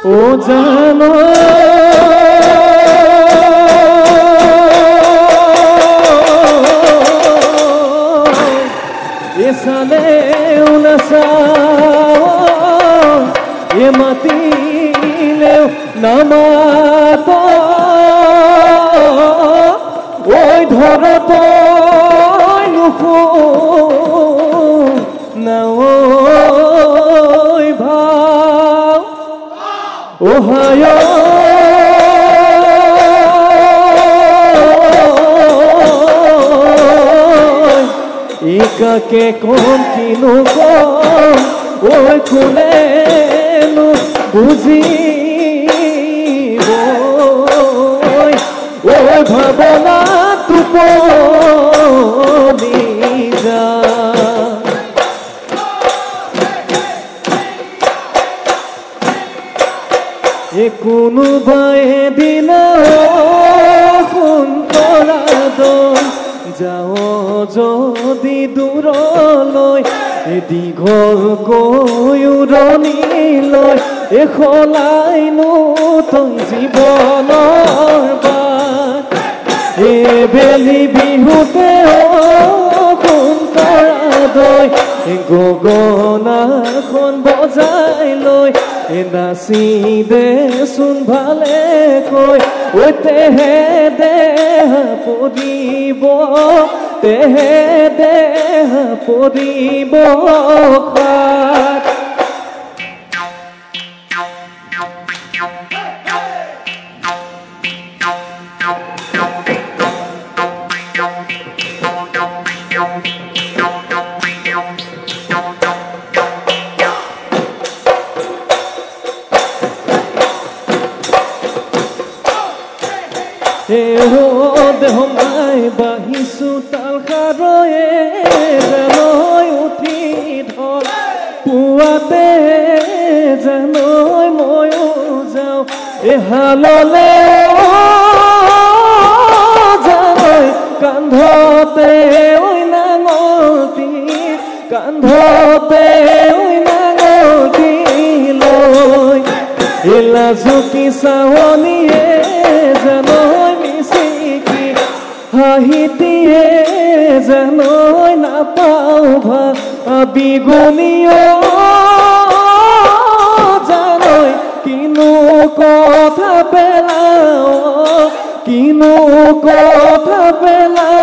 ও জানো এসালে উনাসা এ মাতিলেও নামাত ওই ধরত নুখো না ওই ভাও ওহায় একাকে কোন কিনু কম ওই খুলে বুঝিব ওই ভাবনা তুপনি যা এ কোনোবাই দিন সুন্দৰা দন যাও যদি দূৰলৈ দীঘলকৈ উৰণিলৈ সলাইনো তই জীৱনৰ বাট বেলি বিহুতে সুন্দৰা দৈ গগনাখন বজাই লৈ নাচি দেচোন ভালে কৈ ঐ তেহে দেহা পৰিব তেহে দেহা পৰিব খাত দেহ মাই বাহিছো তাল খাৰয়ে জানৈ উঠি ধৰ পুৱাতে জানৈ ময়ো যাওঁ হাললে জানৈ কান্ধতে ঐ নাঙতি কান্ধতে ঐ নাঙতি লৈ লাজুকী চাৱনীয়ে জানৈ মিচিকি হাঁহি দিয়ে জানৈ নাপাওঁ বিগুণীয় জানৈ কিনো কথা পেলাও কিনো কথা পেলাও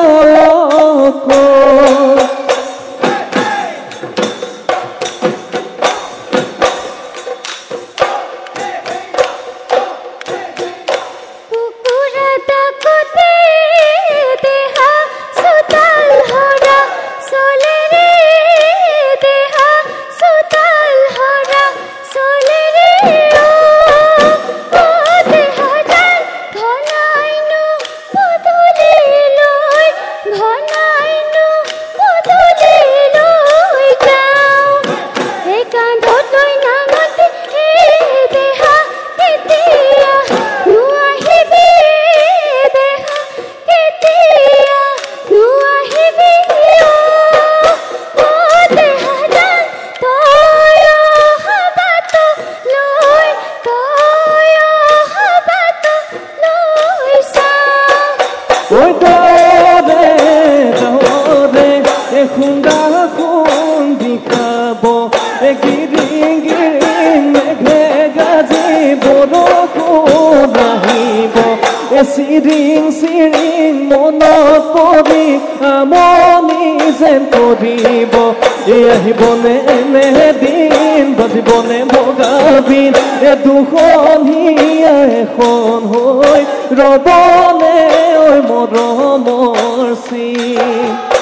চিৰিং চিৰিং মনত পৰি আমনি যেন কৰিব আহিবনে এনে দিন বাজিবনে ভগাবিন দুখনীয়া এখন হৈ ৰবনে ঐ মৰমৰ চিন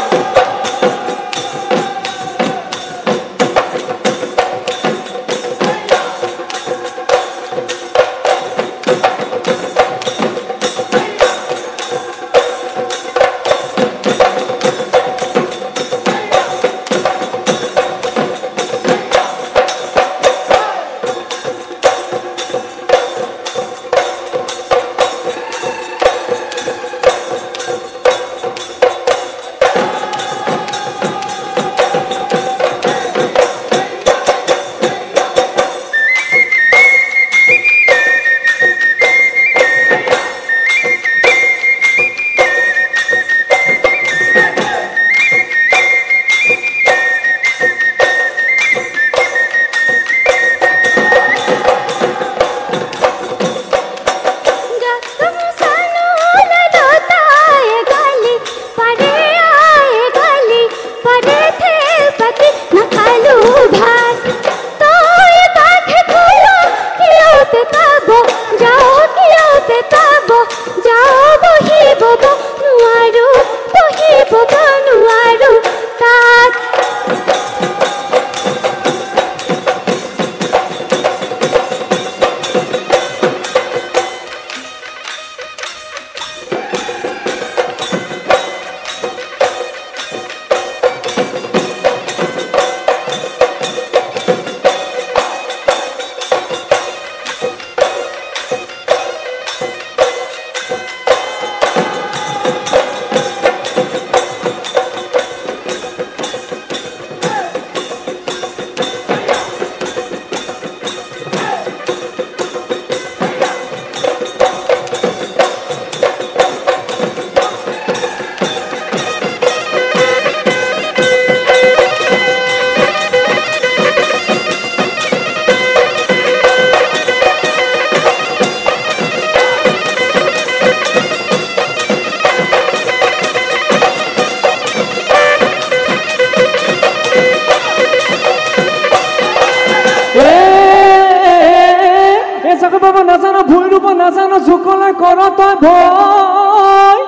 চাকৰি পাব নাজানো ভুই ৰুব নাজানো জোকলে কৰ তই ভয়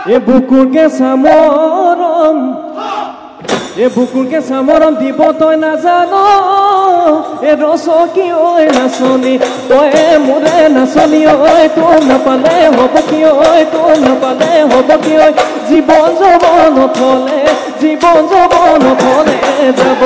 এই বুকুৰ কেঁচা মৰম এই বুকুৰ কেঁচা মৰম দিব তই নাজানো এই ৰচকী ঐ নাচনী তই মোৰে নাচনী ঐ তোৰ নাপালে হ'ব কি ঐ তোৰ নাপালে হ'ব কি ঐ জীৱন যৌৱন থলে জীৱন যৌৱন থলে যাব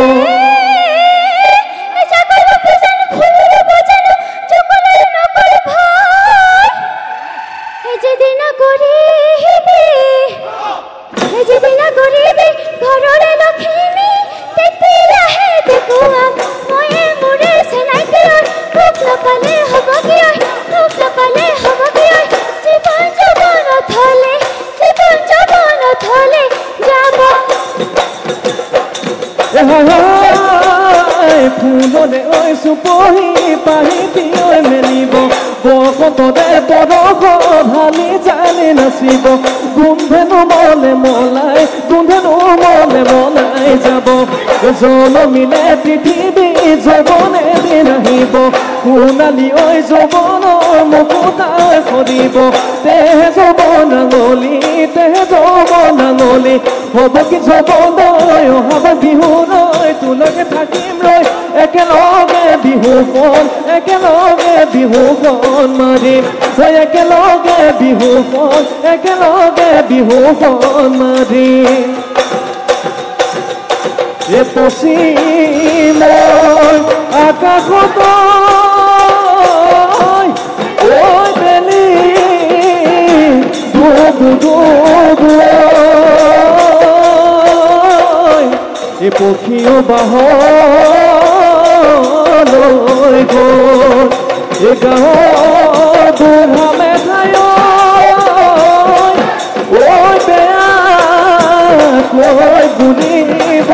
ফুললে ঐ চুপহি পাহি পিয়ৈ মেলিব বসন্ততে বৰষ ঢালি জানি নাচিব গোন্ধেনো মলে মলাই গোন্ধেনো মলে মলাই যাব জনমিলে পৃথিৱী যৌৱনে দিন আহিব সোণালী ঐ যৌৱনৰ মুকুতাই সৰিব তেহ যৌৱন আঙলি তেহ যৌৱন আঙলি হ'ব কি যৌৱন অহাব বিহুলৈ তোলৈকে থাকিম ৰৈ একেলগে বিহুখন মাৰিম তই একেলগে বিহুখন মাৰিম এ পশ্চিমৰ আকাশত ঐ বেলি এ পক্ষীও বাহলৈ গ'ল এ গাঁৱৰ বুঢ়া মেঘায় ঐ বেয়া কৈ বুলিব